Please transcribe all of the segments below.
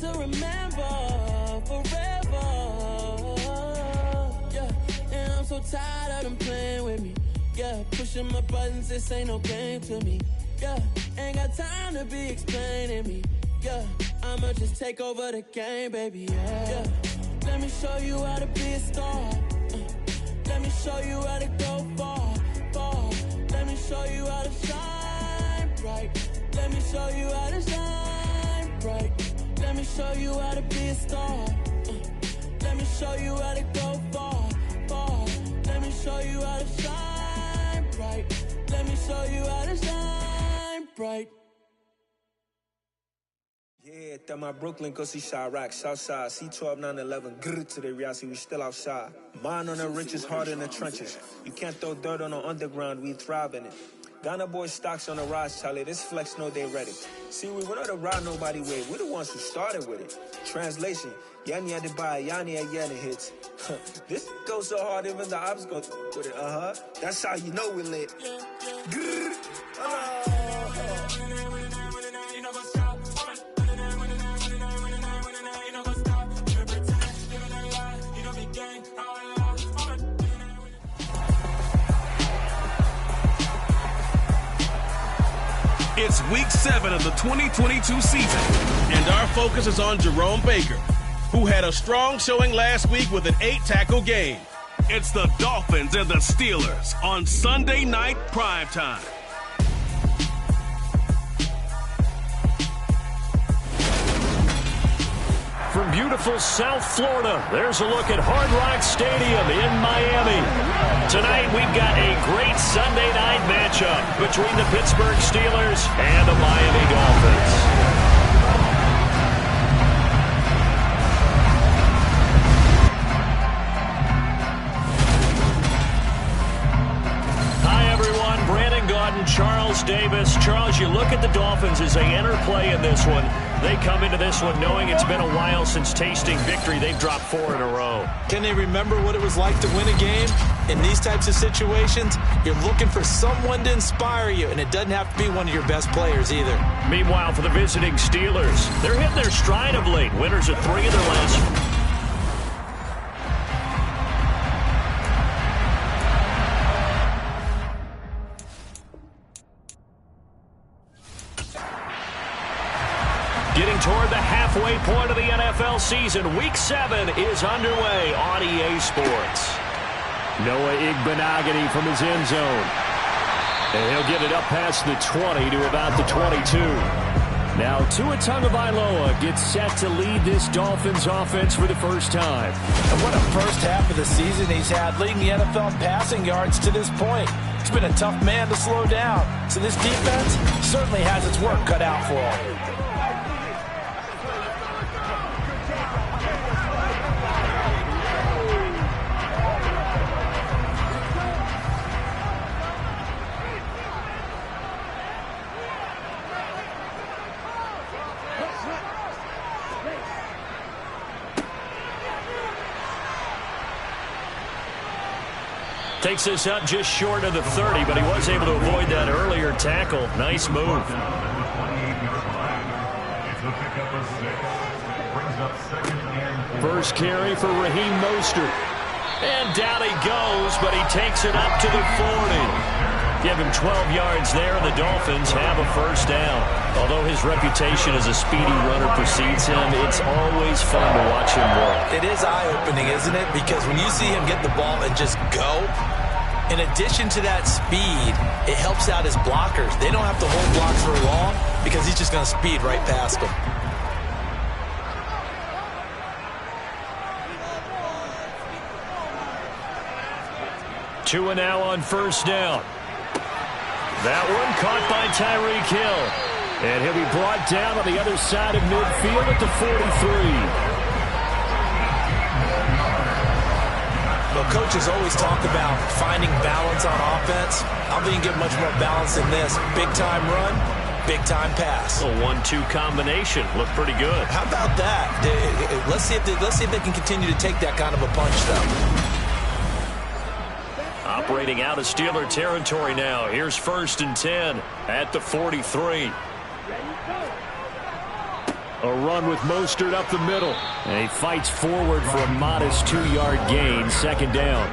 to remember forever. Yeah, and I'm so tired of them playing with me. Yeah, pushing my buttons, this ain't no game to me. Yeah, ain't got time to be explaining me. Yeah, I'ma just take over the game, baby. Yeah, let me show you how to be a star. Let me show you how to go far, far. Let me show you how to shine bright. Let me show you how to shine bright. Let me show you how to be a star. Let me show you how to go far, far. Let me show you how to shine bright. Let me show you how to shine bright. Yeah, that my Brooklyn go see Chirac, Southside, C12 911, grrr to the reality, we still outside. Mine on the riches, heart in the trenches. You can't throw dirt on the underground, we thrive in it. Ghana boys stocks on the rise, Charlie, this flex know they ready. See, we went on the ride nobody with, we're the ones who started with it. Translation, Yani had to buy, Yani had Yanni hits. This goes so hard, even the ops go with it, That's how you know we lit. Grrr, It's week 7 of the 2022 season, and our focus is on Jerome Baker, who had a strong showing last week with an 8-tackle game. It's the Dolphins and the Steelers on Sunday night primetime. From beautiful South Florida, there's a look at Hard Rock Stadium in Miami. Tonight, we've got a great Sunday night matchup between the Pittsburgh Steelers and the Miami Dolphins. Charles Davis. Charles, you look at the Dolphins as they enter play in this one. They come into this one knowing it's been a while since tasting victory. They've dropped 4 in a row. Can they remember what it was like to win a game? In these types of situations, you're looking for someone to inspire you, and it doesn't have to be one of your best players either. Meanwhile, for the visiting Steelers, they're hitting their stride of late. Winners of 3 of their last. Getting toward the halfway point of the NFL season, Week 7 is underway on EA Sports. Noah Igbenogany from his end zone. And he'll get it up past the 20 to about the 22. Now Tua Tagovailoa gets set to lead this Dolphins offense for the first time. And what a first half of the season he's had, leading the NFL in passing yards to this point. He's been a tough man to slow down. So this defense certainly has its work cut out for him. Takes us up just short of the 30, but he was able to avoid that earlier tackle. Nice move. First carry for Raheem Mostert. And down he goes, but he takes it up to the 40. Give him 12 yards there, and the Dolphins have a first down. Although his reputation as a speedy runner precedes him, it's always fun to watch him work. It is eye-opening, isn't it? Because when you see him get the ball and just go, in addition to that speed, it helps out his blockers. They don't have to hold blocks for long because he's just going to speed right past them. Tua now on first down. That one caught by Tyreek Hill. And he'll be brought down on the other side of midfield at the 43. Well, coaches always talk about finding balance on offense. I don't think you get much more balance than this. Big-time run, big-time pass. A 1-2 combination. Looked pretty good. How about that? Let's see if they can continue to take that kind of a punch, though. Operating out of Steeler territory now. Here's 1st and 10 at the 43. A run with Mostert up the middle. And he fights forward for a modest 2-yard gain. Second down.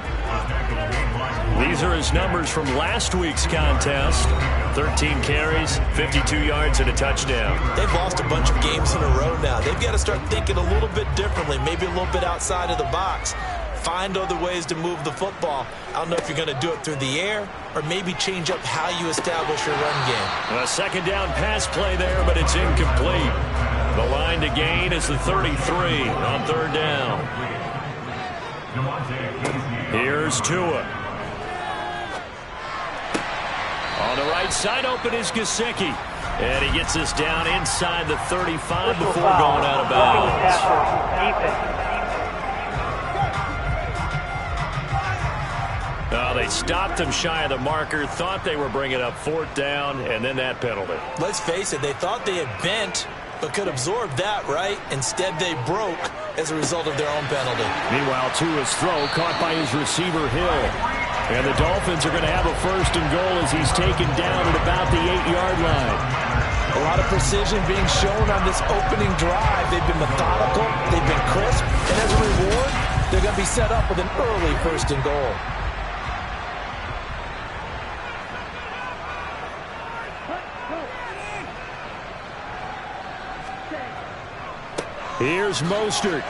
These are his numbers from last week's contest. 13 carries, 52 yards, and a touchdown. They've lost a bunch of games in a row now. They've got to start thinking a little bit differently, maybe a little bit outside of the box. Find other ways to move the football. I don't know if you're going to do it through the air or maybe change up how you establish your run game. A second down pass play there, but it's incomplete. The line to gain is the 33 on third down. Here's Tua. On the right side, open is Gesicki. And he gets us down inside the 35 before going out of bounds. They stopped him shy of the marker, thought they were bringing up fourth down, and then that penalty. Let's face it, they thought they had bent but could absorb that, right? Instead, they broke as a result of their own penalty. Meanwhile, Tua's throw caught by his receiver, Hill. And the Dolphins are going to have a first and goal as he's taken down at about the 8-yard line. A lot of precision being shown on this opening drive. They've been methodical, they've been crisp, and as a reward, they're going to be set up with an early first and goal. Here's Mostert.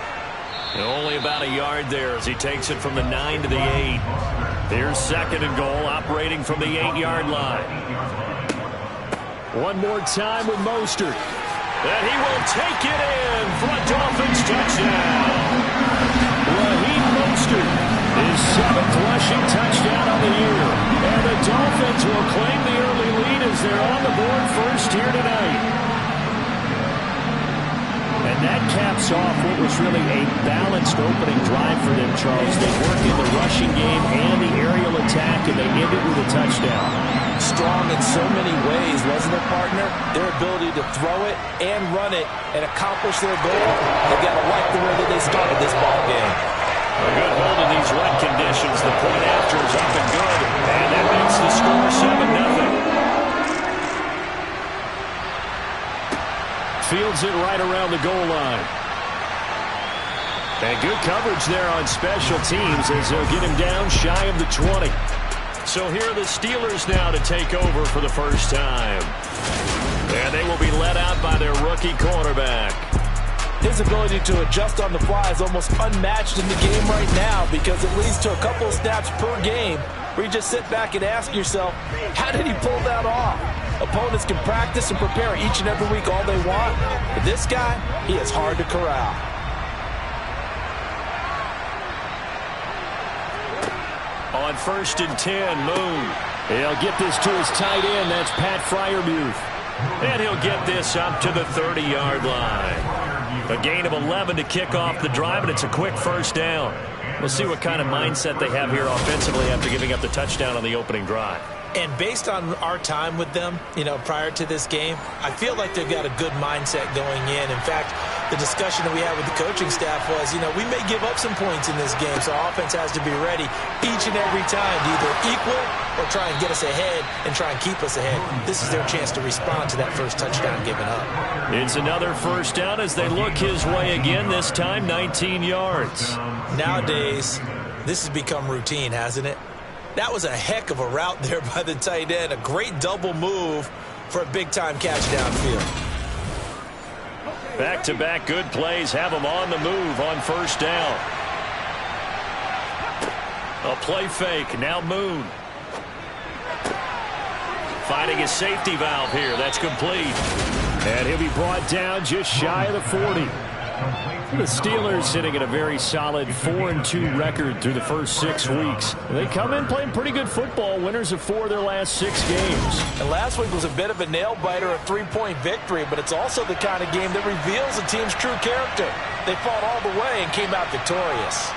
Only about a yard there as he takes it from the 9 to the 8. Here's second and goal, operating from the 8-yard line. One more time with Mostert. And he will take it in for a Dolphins touchdown. Raheem Mostert, his 7th rushing touchdown on the year. And the Dolphins will claim the early lead as they're on the board first here tonight. And that caps off what was really a balanced opening drive for them, Charles. They worked in the rushing game and the aerial attack, and they ended with a touchdown. Strong in so many ways, wasn't it, partner? Their ability to throw it and run it and accomplish their goal, they got to like the way that they started this ball game. A good hold in these wet conditions. The point after is up and good, and that makes the score 7-0. Fields it right around the goal line. And good coverage there on special teams as they'll get him down shy of the 20. So here are the Steelers now to take over for the first time. And they will be led out by their rookie quarterback. His ability to adjust on the fly is almost unmatched in the game right now because it leads to a couple of snaps per game where you just sit back and ask yourself, how did he pull that off? Opponents can practice and prepare each and every week all they want, but this guy, he is hard to corral. On 1st and 10, Moon. He'll get this to his tight end. That's Pat Freiermuth. And he'll get this up to the 30-yard line. A gain of 11 to kick off the drive, and it's a quick first down. We'll see what kind of mindset they have here offensively after giving up the touchdown on the opening drive. And based on our time with them, prior to this game, I feel like they've got a good mindset going in. In fact, the discussion that we had with the coaching staff was, we may give up some points in this game, so offense has to be ready each and every time to either equal or try and get us ahead and try and keep us ahead. This is their chance to respond to that first touchdown given up. It's another first down as they look his way again, this time 19 yards. Nowadays, this has become routine, hasn't it? That was a heck of a route there by the tight end. A great double move for a big-time catch downfield. Back-to-back good plays have them on the move on first down. A play fake. Now Moon. Finding a safety valve here. That's complete. And he'll be brought down just shy of the 40. The Steelers sitting at a very solid 4-2 record through the first 6 weeks. They come in playing pretty good football, winners of 4 of their last 6 games. And last week was a bit of a nail-biter, a 3-point victory, but it's also the kind of game that reveals a team's true character. They fought all the way and came out victorious.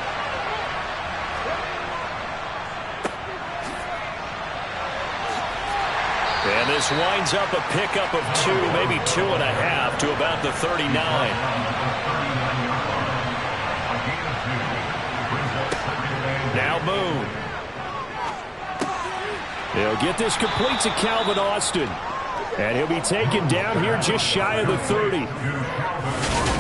And this winds up a pickup of 2, maybe 2.5 to about the 39. Now Moon. They'll get this complete to Calvin Austin. And he'll be taken down here just shy of the 30.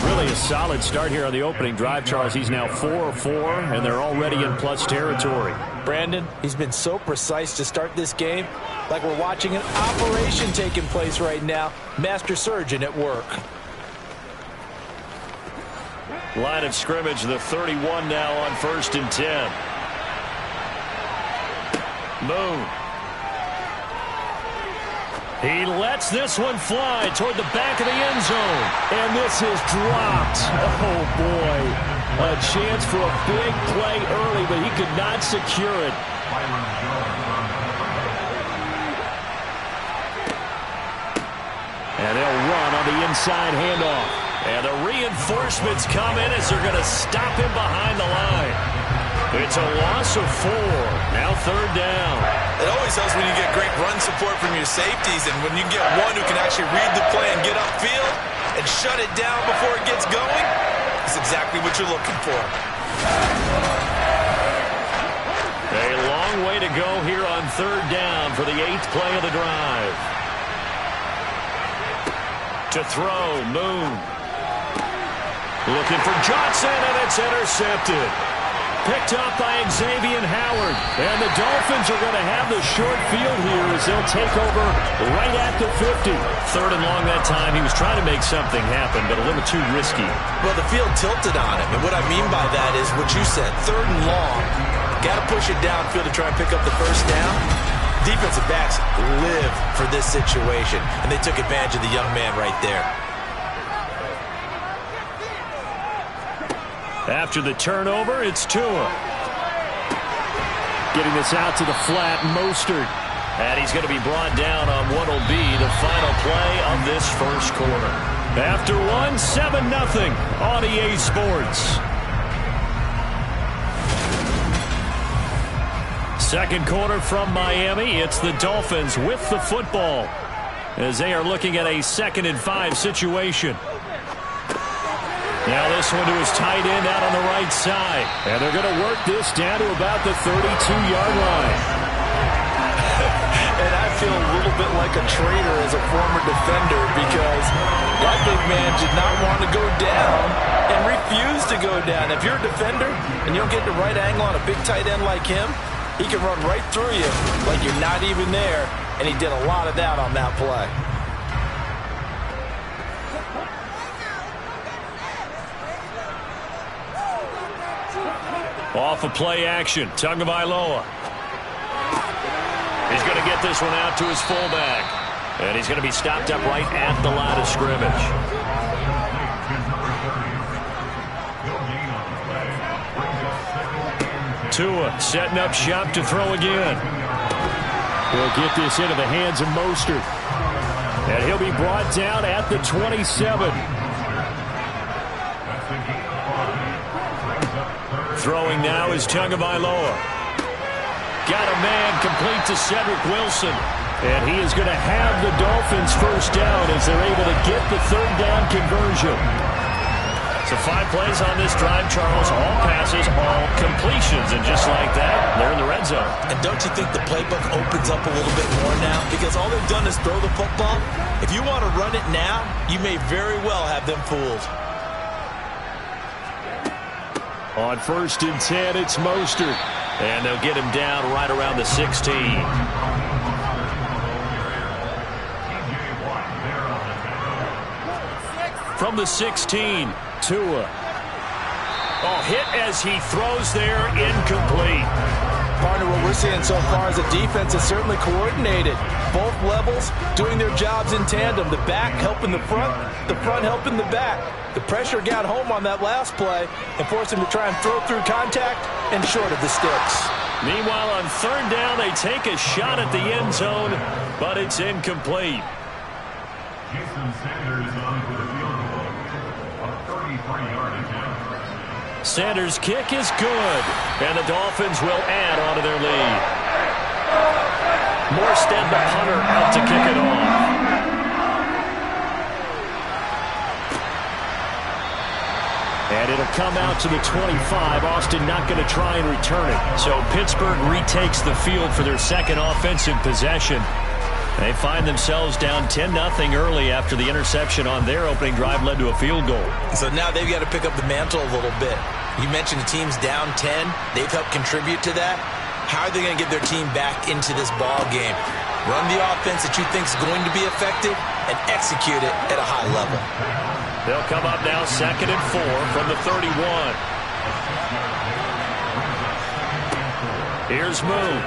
Really a solid start here on the opening drive, Charles. He's now 4 of 4, and they're already in plus territory. Brandon, he's been so precise to start this game, like we're watching an operation taking place right now. Master surgeon at work. Line of scrimmage, the 31 now on 1st and 10. Moon. He lets this one fly toward the back of the end zone. And this is dropped. Oh, boy. A chance for a big play early, but he could not secure it. And they'll run on the inside handoff. And the reinforcements come in as they're going to stop him behind the line. It's a loss of 4. Now 3rd down. It always helps when you get great run support from your safeties, and when you get one who can actually read the play and get upfield and shut it down before it gets going, it's exactly what you're looking for. A long way to go here on 3rd down for the 8th play of the drive. To throw, Moon. Looking for Johnson, and it's intercepted. Picked up by Xavier Howard. And the Dolphins are going to have the short field here as they'll take over right at the 50. 3rd and long that time. He was trying to make something happen, but a little too risky. Well, the field tilted on him. And what I mean by that is what you said. 3rd and long. Got to push it downfield to try and pick up the first down. Defensive backs live for this situation. And they took advantage of the young man right there. After the turnover, it's Tua. Getting this out to the flat, Mostert. And he's going to be brought down on what will be the final play of this first quarter. After one, 7-0 on EA Sports. Second quarter from Miami. It's the Dolphins with the football as they are looking at a 2nd and 5 situation. Now this one to his tight end out on the right side. And they're going to work this down to about the 32-yard line. And I feel a little bit like a traitor as a former defender because that big man did not want to go down and refused to go down. If you're a defender and you don't get the right angle on a big tight end like him, he can run right through you like you're not even there. And he did a lot of that on that play. Off of play action, Tagovailoa. He's going to get this one out to his fullback. And he's going to be stopped up right at the line of scrimmage. Tua setting up shop to throw again. He'll get this into the hands of Mostert. And he'll be brought down at the 27. Throwing now is Tagovailoa. Got a man complete to Cedric Wilson. And he is going to have the Dolphins first down as they're able to get the 3rd down conversion. So 5 plays on this drive, Charles. All passes, all completions. And just like that, they're in the red zone. And don't you think the playbook opens up a little bit more now? Because all they've done is throw the football. If you want to run it now, you may very well have them fooled. On 1st and 10, it's Mostert. And they'll get him down right around the 16. From the 16, Tua. Oh, hit as he throws there, incomplete. Partner, what we're seeing so far as a defense is certainly coordinated. Both levels doing their jobs in tandem. The back helping the front helping the back. The pressure got home on that last play and forced him to try and throw through contact and short of the sticks. Meanwhile, on 3rd down, they take a shot at the end zone, but it's incomplete. Sanders' kick is good, and the Dolphins will add on to their lead. Morstead, the punter, out to kick it off. And it'll come out to the 25. Austin not going to try and return it. So Pittsburgh retakes the field for their 2nd offensive possession. They find themselves down 10-0 early after the interception on their opening drive led to a field goal. So now they've got to pick up the mantle a little bit. You mentioned the team's down 10. They've helped contribute to that. How are they going to get their team back into this ball game? Run the offense that you think is going to be effective and execute it at a high level. They'll come up now 2nd and 4 from the 31. Here's Moon.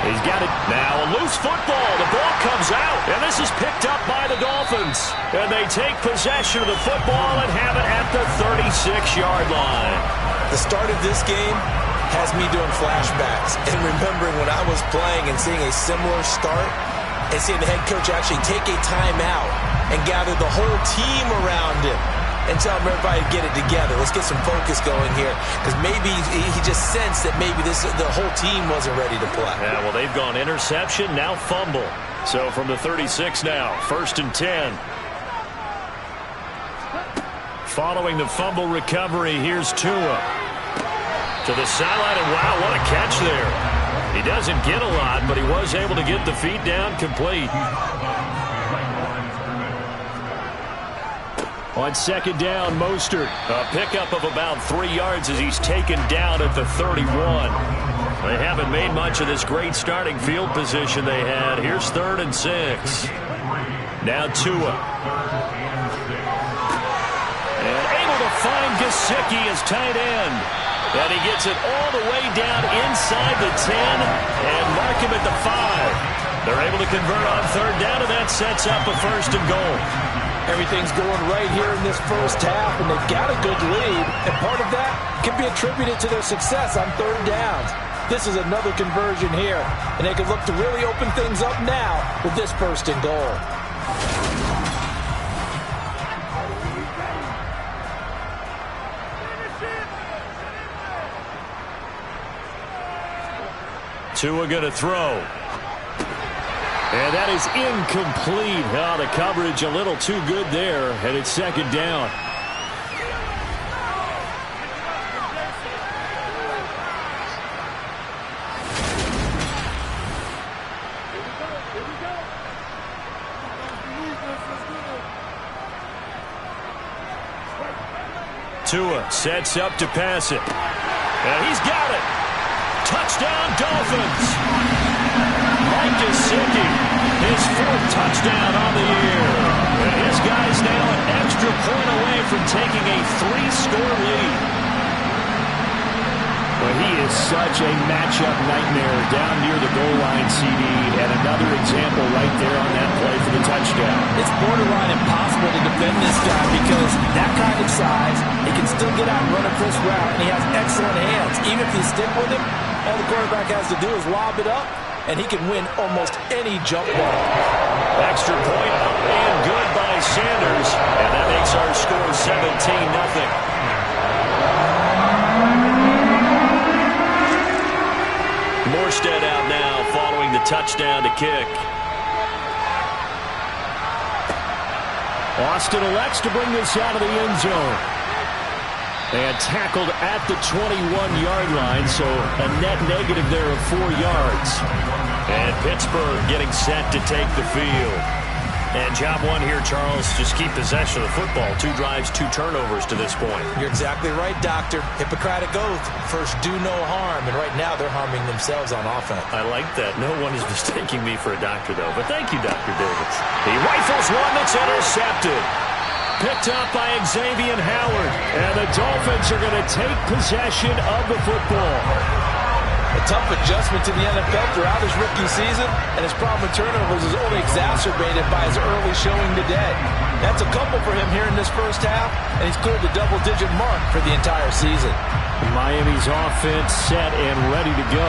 He's got it. Now a loose football. The ball comes out. And this is picked up by the Dolphins. And they take possession of the football and have it at the 36-yard line. The start of this game has me doing flashbacks and remembering when I was playing and seeing a similar start and seeing the head coach actually take a timeout and gather the whole team around him and tell everybody to get it together. Let's get some focus going here, because maybe he just sensed that maybe the whole team wasn't ready to play. Yeah, well, they've gone interception, now fumble. So from the 36 now, 1st and 10. Following the fumble recovery, here's Tua. To the sideline, and wow, what a catch there. He doesn't get a lot, but he was able to get the feet down complete. On 2nd down, Mostert. A pickup of about 3 yards as he's taken down at the 31. They haven't made much of this great starting field position they had. Here's 3rd and 6. Now Tua. And able to find Gesicki as tight end. And he gets it all the way down inside the 10 and mark him at the 5. They're able to convert on 3rd down, and that sets up a 1st and goal. Everything's going right here in this first half, and they've got a good lead, and part of that can be attributed to their success on 3rd downs. This is another conversion here, and they can look to really open things up now with this 1st and goal. Tua going to throw. And that is incomplete. Oh, the coverage a little too good there, and it's 2nd down. Tua sets up to pass it. And he's got it. Touchdown, Dolphins. Mike Gesicki, his 4th touchdown on the year. And his guy's now an extra point away from taking a 3-score lead. Well, he is such a matchup nightmare down near the goal line, CD, and another example right there on that play for the touchdown. It's borderline impossible to defend this guy because that kind of size, he can still get out and run a crisp route, and he has excellent hands. Even if you stick with him, all the quarterback has to do is lob it up, and he can win almost any jump ball. Extra point up and good by Sanders, and that makes our score 17-0. Morstead out now following the touchdown to kick. Austin elects to bring this out of the end zone. And tackled at the 21-yard line, so a net negative there of 4 yards. And Pittsburgh getting set to take the field. And job one here, Charles, just keep possession of the football. 2 drives, 2 turnovers to this point. You're exactly right, Doctor. Hippocratic oath. First, do no harm. And right now, they're harming themselves on offense. I like that. No one is mistaking me for a doctor, though. But thank you, Dr. Davis. He rifles one that's intercepted. Picked up by Xavier Howard. And the Dolphins are going to take possession of the football. A tough adjustment to the NFL throughout his rookie season, and his problem with turnovers is only exacerbated by his early showing today. That's a couple for him here in this first half, and he's cleared the double-digit mark for the entire season. Miami's offense set and ready to go.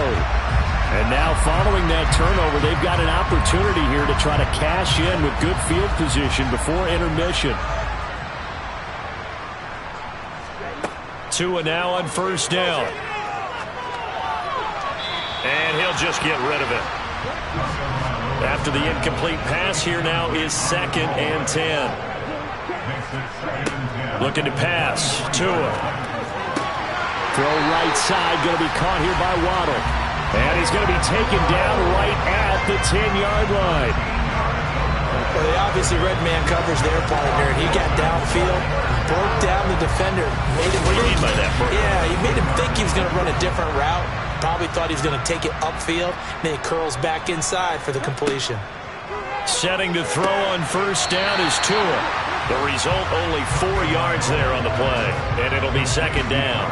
And now following that turnover, they've got an opportunity here to try to cash in with good field position before intermission. Tua now on 1st down. And he'll just get rid of it. After the incomplete pass, here now is 2nd and 10. Looking to pass. Tua. Throw right side, going to be caught here by Waddle. And he's going to be taken down right at the 10-yard line. Well, they obviously read man coverage their partner, and he got downfield, broke down the defender. Made him what do you mean by that? Yeah, he made him think he was going to run a different route. Probably thought he was going to take it upfield. Then he curls back inside for the completion. Setting to throw on first down is Tua. The result, only 4 yards there on the play, and it'll be second down.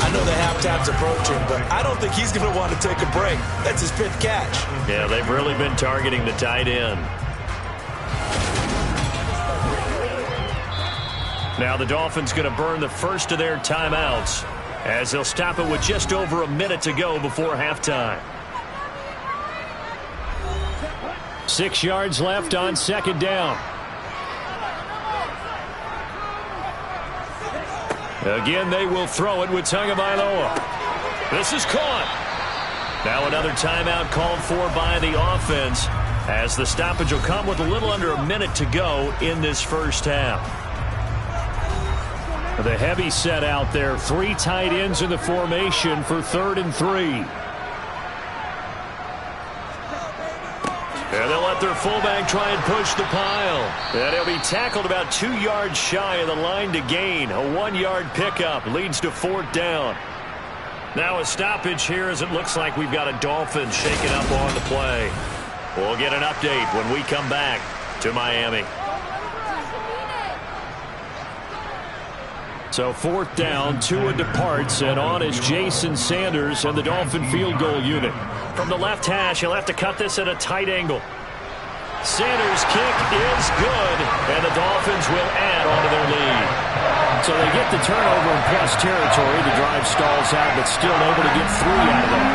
I know the halftime's approaching, but I don't think he's going to want to take a break. That's his 5th catch. Yeah, they've really been targeting the tight end. Now the Dolphins going to burn the first of their timeouts as they'll stop it with just over a minute to go before halftime. 6 yards left on second down. Again, they will throw it with Tagovailoa. This is caught. Now another timeout called for by the offense as the stoppage will come with a little under a minute to go in this first half. The heavy set out there. 3 tight ends in the formation for 3rd and 3. And they'll let their fullback try and push the pile. And he'll be tackled about 2 yards shy of the line to gain. A 1-yard pickup leads to 4th down. Now a stoppage here as it looks like we've got a Dolphins shaking up on the play. We'll get an update when we come back to Miami. So 4th down, Tua departs, and on is Jason Sanders and the Dolphin field goal unit. From the left hash, he'll have to cut this at a tight angle. Sanders' kick is good, and the Dolphins will add onto their lead. So they get the turnover in plus territory. The drive stalls out, but still able to get 3 out of that.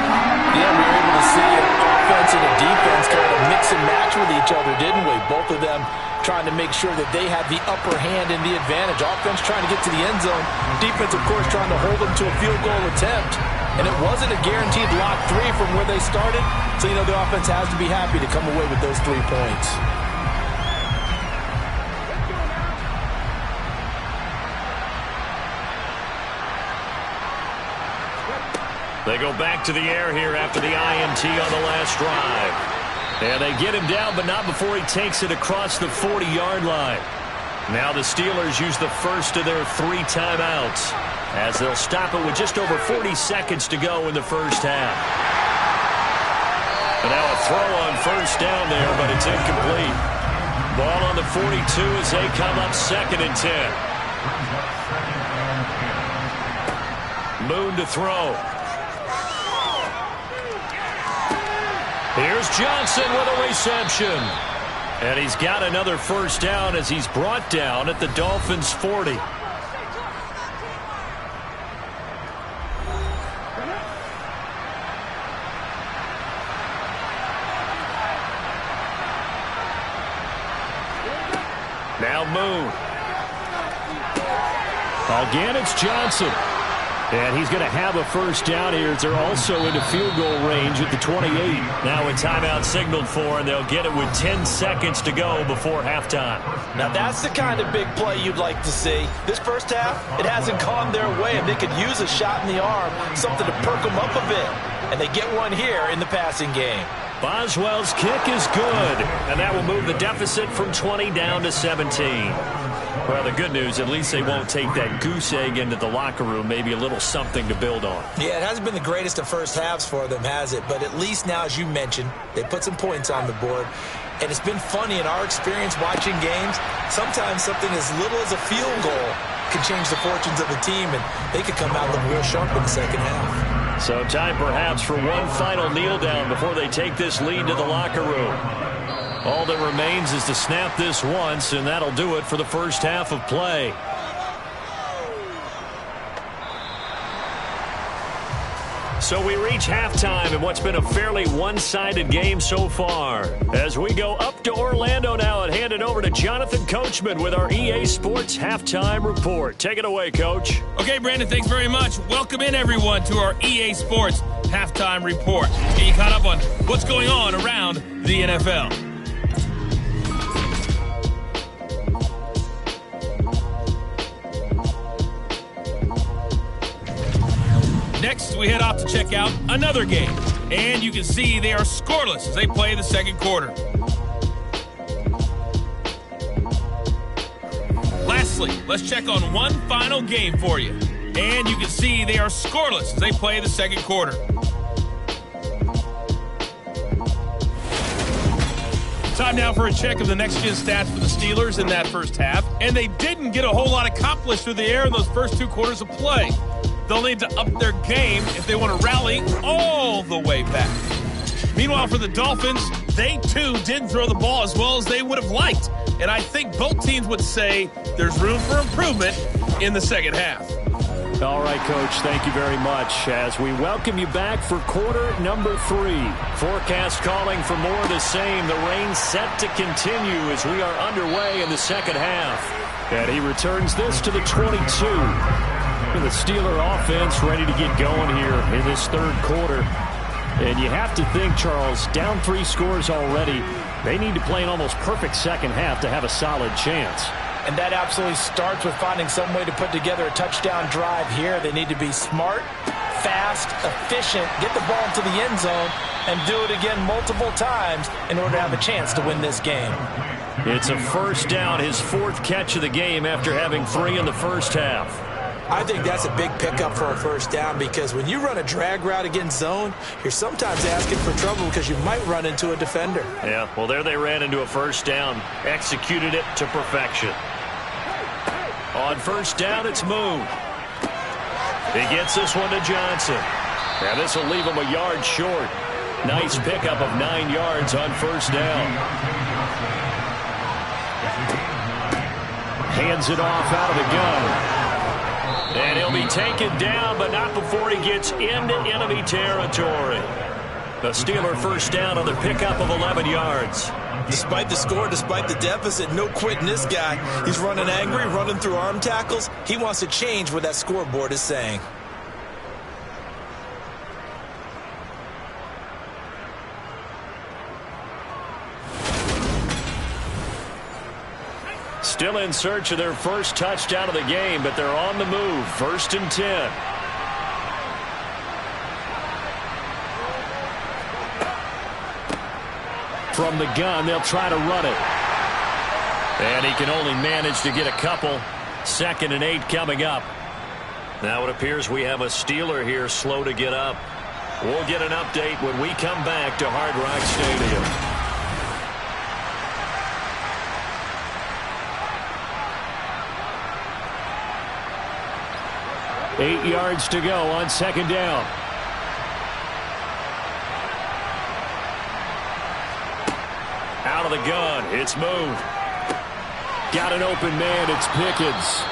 Yeah, we were able to see an offense and a defense kind of mix and match with each other, didn't we? Both of them trying to make sure that they had the upper hand and the advantage. Offense trying to get to the end zone. Defense, of course, trying to hold them to a field goal attempt. And it wasn't a guaranteed lock 3 from where they started. So, you know, the offense has to be happy to come away with those 3 points. They go back to the air here after the INT on the last drive. And they get him down, but not before he takes it across the 40-yard line. Now the Steelers use the first of their 3 timeouts as they'll stop it with just over 40 seconds to go in the first half. And now a throw on first down there, but it's incomplete. Ball on the 42 as they come up 2nd and 10. Moon to throw. Here's Johnson with a reception. And he's got another first down as he's brought down at the Dolphins' 40. Now Moon. Again, it's Johnson. And he's going to have a first down here as they're also into field goal range at the 28. Now a timeout signaled for, and they'll get it with 10 seconds to go before halftime. Now that's the kind of big play you'd like to see. This first half, it hasn't gone their way, and they could use a shot in the arm, something to perk them up a bit. And they get one here in the passing game. Boswell's kick is good, and that will move the deficit from 20 down to 17. Well, the good news, at least they won't take that goose egg into the locker room. Maybe a little something to build on. Yeah, it hasn't been the greatest of first halves for them, has it? But at least now, as you mentioned, they put some points on the board. And it's been funny in our experience watching games. Sometimes something as little as a field goal can change the fortunes of a team, and they could come out looking real sharp in the second half. So time perhaps for one final kneel down before they take this lead to the locker room. All that remains is to snap this once, and that'll do it for the first half of play. So we reach halftime in what's been a fairly one-sided game so far. As we go up to Orlando now and hand it over to Jonathan Coachman with our EA Sports Halftime Report. Take it away, Coach. Okay, Brandon, thanks very much. Welcome in, everyone, to our EA Sports Halftime Report. Get you caught up on what's going on around the NFL. Next, we head off to check out another game. And you can see they are scoreless as they play the second quarter. Lastly, let's check on one final game for you. And you can see they are scoreless as they play the second quarter. Time now for a check of the next-gen stats for the Steelers in that first half. And they didn't get a whole lot accomplished through the air in those first 2 quarters of play. They'll need to up their game if they want to rally all the way back. Meanwhile, for the Dolphins, they too didn't throw the ball as well as they would have liked. And I think both teams would say there's room for improvement in the second half. All right, Coach, thank you very much. As we welcome you back for quarter number 3. Forecast calling for more of the same. The rain set to continue as we are underway in the second half. And he returns this to the 22. The Steeler offense ready to get going here in this third quarter. And you have to think, Charles, down 3 scores already. They need to play an almost perfect second half to have a solid chance. And that absolutely starts with finding some way to put together a touchdown drive here. They need to be smart, fast, efficient, get the ball into the end zone, and do it again multiple times in order to have a chance to win this game. It's a first down, his 4th catch of the game after having 3 in the first half. I think that's a big pickup for a first down because when you run a drag route against zone, you're sometimes asking for trouble because you might run into a defender. Yeah, well, there they ran into a first down, executed it to perfection. On first down, it's Moon. He gets this one to Johnson. Now this will leave him a yard short. Nice pickup of 9 yards on first down. Hands it off out of the gun. And he'll be taken down, but not before he gets into enemy territory. The Steeler first down on the pickup of 11 yards. Despite the score, despite the deficit, no quitting this guy. He's running angry, running through arm tackles. He wants to change what that scoreboard is saying. Still in search of their first touchdown of the game, but they're on the move. 1st and 10. From the gun, they'll try to run it. And he can only manage to get a couple. 2nd and 8 coming up. Now it appears we have a Steeler here slow to get up. We'll get an update when we come back to Hard Rock Stadium. 8 yards to go on 2nd down. Out of the gun, it's Moon. Got an open man, it's Pickens.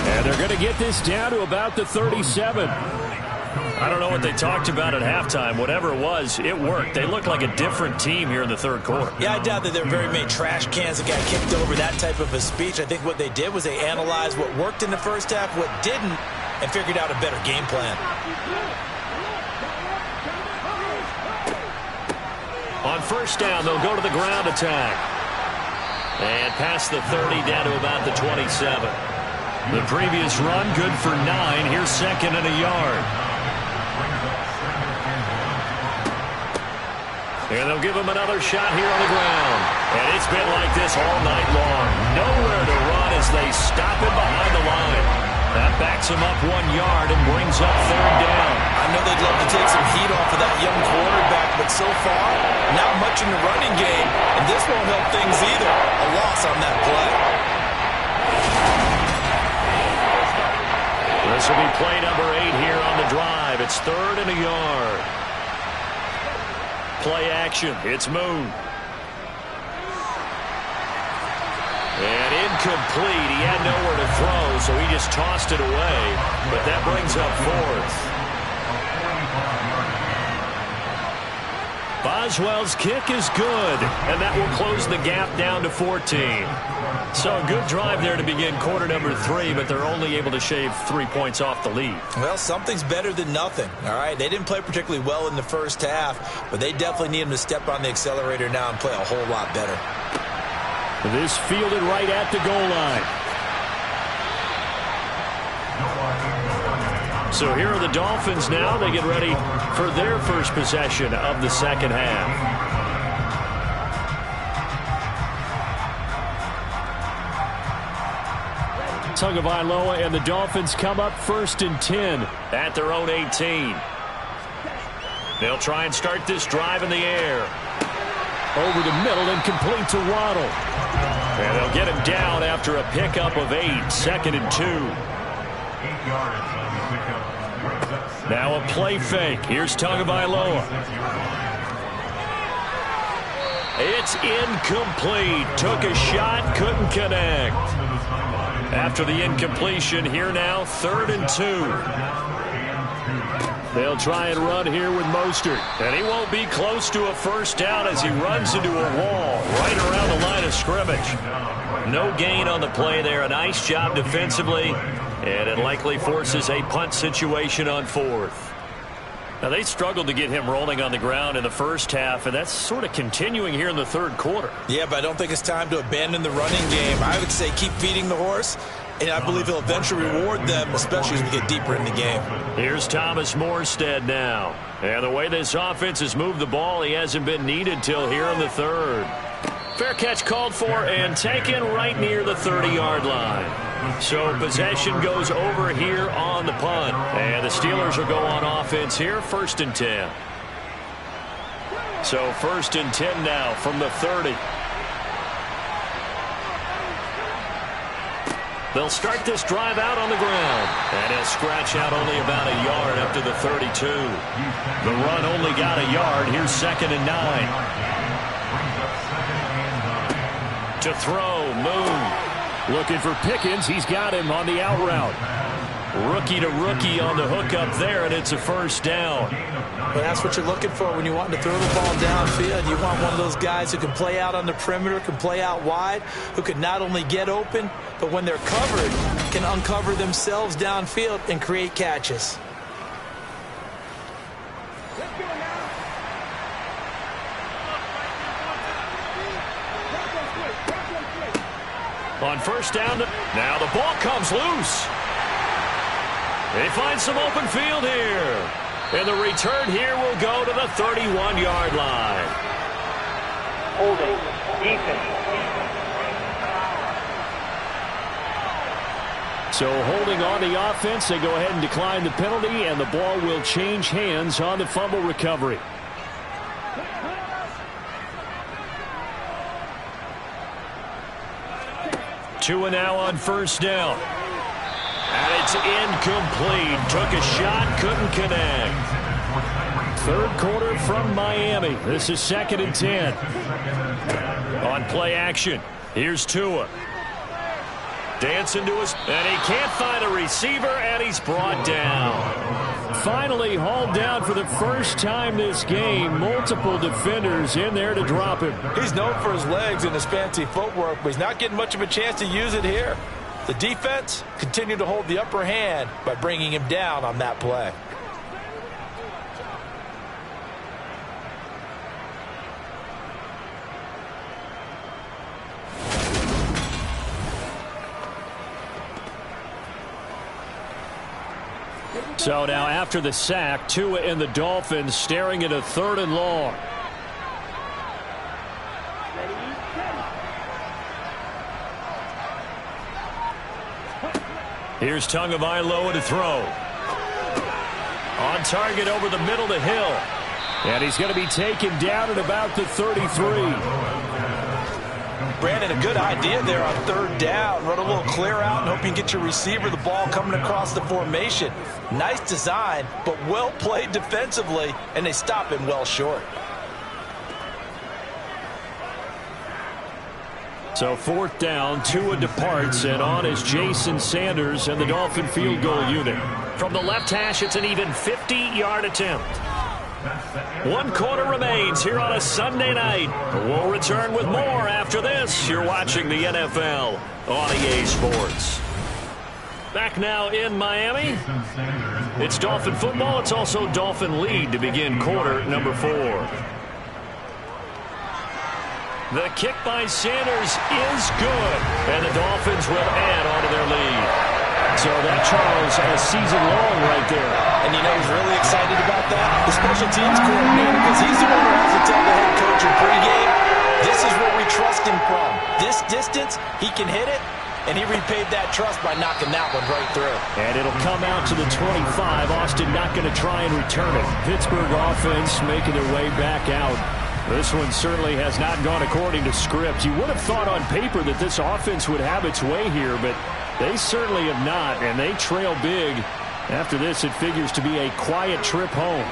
And they're going to get this down to about the 37. I don't know what they talked about at halftime. Whatever it was, it worked. They look like a different team here in the third quarter. Yeah, I doubt that there are very many trash cans that got kicked over, that type of a speech. I think what they did was they analyzed what worked in the first half, what didn't, and figured out a better game plan. On first down, they'll go to the ground attack. And past the 30 down to about the 27. The previous run, good for 9. Here's 2nd and a yard. And they'll give him another shot here on the ground. And it's been like this all night long. Nowhere to run as they stop him behind the line. That backs him up 1 yard and brings up 3rd down. I know they'd love to take some heat off of that young quarterback, but so far, not much in the running game, and this won't help things either. A loss on that play. This will be play number 8 here on the drive. It's 3rd and a yard. Play action. It's Moon. And incomplete. He had nowhere to throw, so he just tossed it away. But that brings up 4th. Boswell's kick is good, and that will close the gap down to 14. So a good drive there to begin quarter number 3, but they're only able to shave 3 points off the lead. Well, something's better than nothing, all right? They didn't play particularly well in the first half, but they definitely need them to step on the accelerator now and play a whole lot better. This fielded right at the goal line. So here are the Dolphins now. They get ready for their first possession of the second half. Tagovailoa and the Dolphins come up 1st and 10 at their own 18. They'll try and start this drive in the air. Over the middle and complete to Waddle. And they'll get him down after a pickup of 8. 2nd and 2. Now a play fake. Here's Tagovailoa. It's incomplete. Took a shot, couldn't connect. After the incompletion, here now, 3rd and 2. They'll try and run here with Mostert. And he won't be close to a first down as he runs into a wall right around the line of scrimmage. No gain on the play there. A nice job defensively. And it likely forces a punt situation on 4th. Now, they struggled to get him rolling on the ground in the first half, and that's sort of continuing here in the 3rd quarter. Yeah, but I don't think it's time to abandon the running game. I would say keep feeding the horse, and I believe he'll eventually reward them, especially as we get deeper in the game. Here's Thomas Morstead now. And the way this offense has moved the ball, he hasn't been needed till here in the 3rd. Fair catch called for and taken right near the 30-yard line. So possession goes over here on the punt. And the Steelers will go on offense here, 1st and 10. So 1st and 10 now from the 30. They'll start this drive out on the ground. And he'll scratch out only about a yard up to the 32. The run only got a yard. Here's 2nd and 9. To throw, Moon. Looking for Pickens. He's got him on the out route. Rookie to rookie on the hook up there, and it's a first down. Well, that's what you're looking for when you want to throw the ball downfield. You want one of those guys who can play out on the perimeter, can play out wide, who can not only get open, but when they're covered, can uncover themselves downfield and create catches. On first down, now the ball comes loose. They find some open field here. And the return here will go to the 31-yard line. Holding, defense. So holding on the offense, they go ahead and decline the penalty, and the ball will change hands on the fumble recovery. Tua now on first down. And it's incomplete. Took a shot, couldn't connect. 3rd quarter from Miami. This is 2nd and 10. On play action, here's Tua. Dancing to his, and he can't find a receiver, and he's brought down. Finally hauled down for the first time this game. Multiple defenders in there to drop him. He's known for his legs and his fancy footwork, but he's not getting much of a chance to use it here. The defense continued to hold the upper hand by bringing him down on that play. So now after the sack, Tua and the Dolphins staring at a 3rd and long. Here's Tagovailoa to throw. On target over the middle to Hill. And he's going to be taken down at about the 33. Brandon, a good idea there on 3rd down. Run a little clear out and hope you can get your receiver the ball coming across the formation. Nice design, but well played defensively, and they stop him well short. So 4th down, Tua departs, and on is Jason Sanders and the Dolphin field goal unit. From the left hash, it's an even 50-yard attempt. 1 quarter remains here on a Sunday night. We'll return with more after this. You're watching the NFL on EA Sports. Back now in Miami. It's Dolphin football. It's also Dolphin lead to begin quarter number 4. The kick by Sanders is good, and the Dolphins will add on to their lead. So that, Charles, a season long right there. And you know who's really excited about that? The special teams coordinator, because he's the one who has to tell the head coach in pregame, this is where we trust him from. This distance, he can hit it, and he repaid that trust by knocking that one right through. And it'll come out to the 25. Austin not going to try and return it. Pittsburgh offense making their way back out. This one certainly has not gone according to script. You would have thought on paper that this offense would have its way here, but they certainly have not, and they trail big. After this, it figures to be a quiet trip home.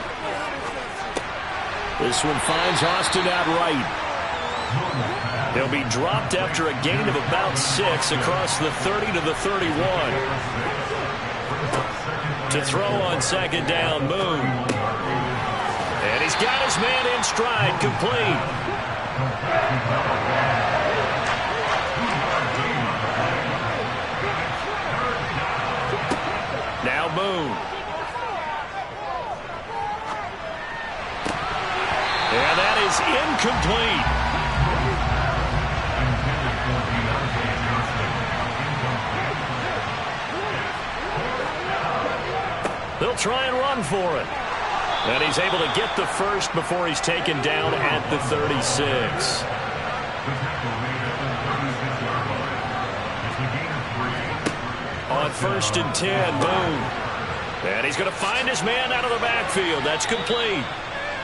This one finds Austin outright. He'll be dropped after a gain of about 6 across the 30 to the 31. To throw on second down, Moon. And he's got his man in stride, complete. Now Moon. And that is incomplete. They'll try and run for it. And he's able to get the first before he's taken down at the 36. On 1st and 10, Moon. And he's going to find his man out of the backfield. That's complete.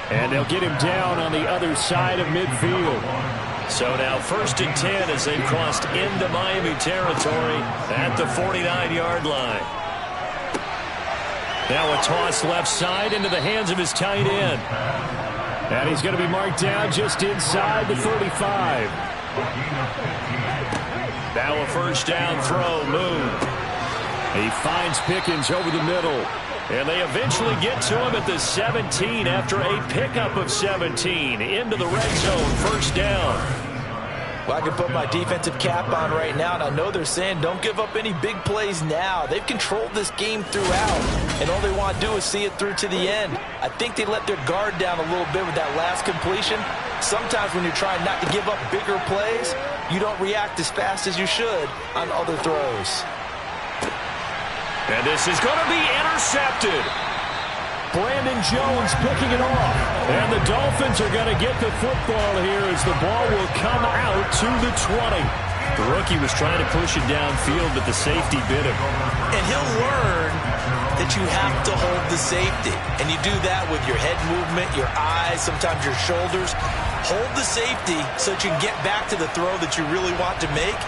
And they'll get him down on the other side of midfield. So now 1st and 10 as they've crossed into Miami territory at the 49-yard line. Now a toss left side into the hands of his tight end. And he's going to be marked down just inside the 35. Now a 1st down throw, Moon. He finds Pickens over the middle. And they eventually get to him at the 17 after a pickup of 17 into the red zone. 1st down. Well, I can put my defensive cap on right now, and I know they're saying don't give up any big plays now. They've controlled this game throughout, and all they want to do is see it through to the end. I think they let their guard down a little bit with that last completion. Sometimes when you're trying not to give up bigger plays, you don't react as fast as you should on other throws. And this is going to be intercepted. Brandon Jones picking it off. And the Dolphins are going to get the football here as the ball will come out to the 20. The rookie was trying to push it downfield, but the safety bit him. And he'll learn that you have to hold the safety. And you do that with your head movement, your eyes, sometimes your shoulders. Hold the safety so that you can get back to the throw that you really want to make.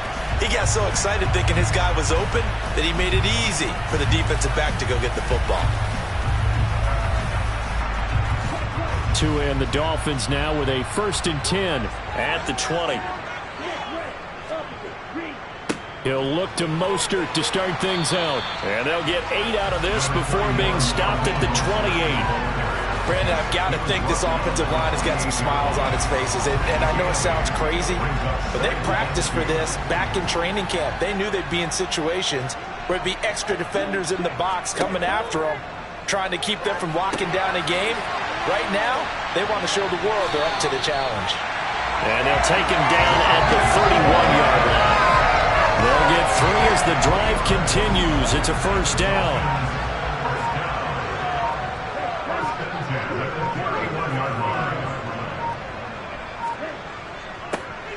He got so excited thinking his guy was open that he made it easy for the defensive back to go get the football. And the Dolphins now with a 1st and 10 at the 20. He'll look to Mostert to start things out. And they'll get 8 out of this before being stopped at the 28. Brandon, I've got to think this offensive line has got some smiles on its faces. And I know it sounds crazy, but they practiced for this back in training camp. They knew they'd be in situations where it'd be extra defenders in the box coming after them, trying to keep them from locking down a game. Right now, they want to show the world they're up to the challenge. And they'll take him down at the 31-yard line. They'll get 3 as the drive continues. It's a 1st down.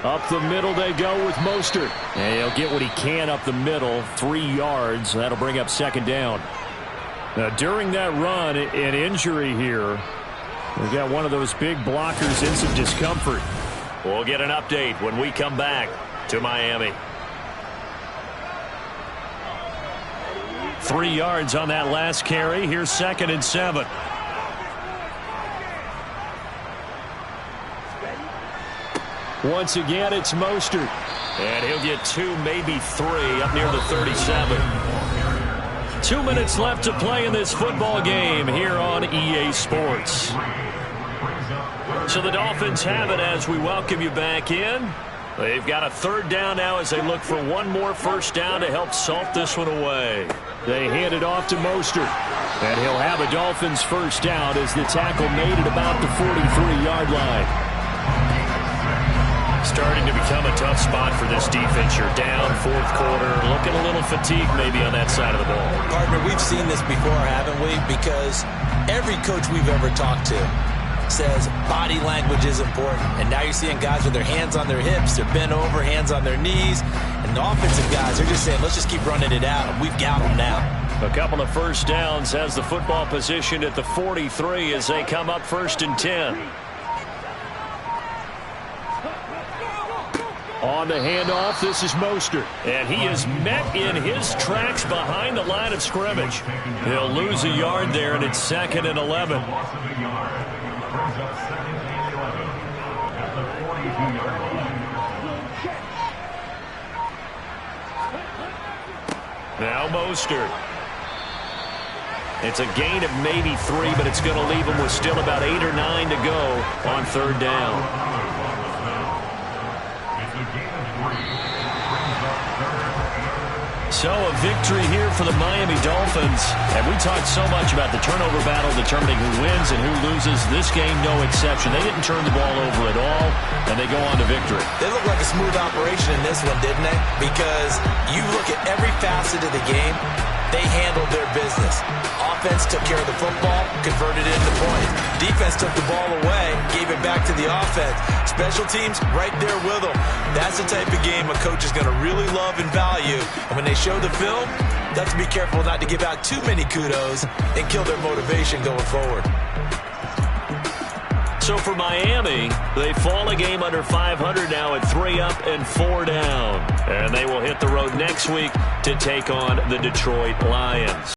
Up the middle they go with Mostert. And he'll get what he can up the middle, 3 yards. That'll bring up 2nd down. Now, during that run, an injury here. We've got one of those big blockers in some discomfort. We'll get an update when we come back to Miami. 3 yards on that last carry. Here's 2nd and 7. Once again, it's Mostert. And he'll get 2, maybe 3 up near the 37. 2 minutes left to play in this football game here on EA Sports. So the Dolphins have it as we welcome you back in. They've got a 3rd down now as they look for one more 1st down to help salt this one away. They hand it off to Mostert. And he'll have a Dolphins 1st down as the tackle made at about the 43-yard line. Starting to become a tough spot for this defense. You're down fourth quarter, looking a little fatigued maybe on that side of the ball. Partner, we've seen this before, haven't we? Because every coach we've ever talked to says body language is important. And now you're seeing guys with their hands on their hips, they're bent over, hands on their knees. And the offensive guys, they're just saying, let's just keep running it out. And we've got them now. A couple of first downs, has the football position at the 43 as they come up 1st and 10. On the handoff, this is Mostert. And he is met in his tracks behind the line of scrimmage. He'll lose a yard there, and it's 2nd and 11. Now Mostert. It's a gain of maybe 3, but it's going to leave him with still about 8 or 9 to go on 3rd down. So a victory here for the Miami Dolphins. And we talked so much about the turnover battle determining who wins and who loses. This game, no exception. They didn't turn the ball over at all, and they go on to victory. They look like a smooth operation in this one, didn't they? Because you look at every facet of the game, they handled their business. Offense took care of the football, converted it into points. Defense took the ball away, gave it back to the offense. Special teams, right there with them. That's the type of game a coach is going to really love and value. And when they show the film, they have to be careful not to give out too many kudos and kill their motivation going forward. So for Miami, they fall a game under 500 now at 3 up and 4 down. And they will hit the road next week to take on the Detroit Lions.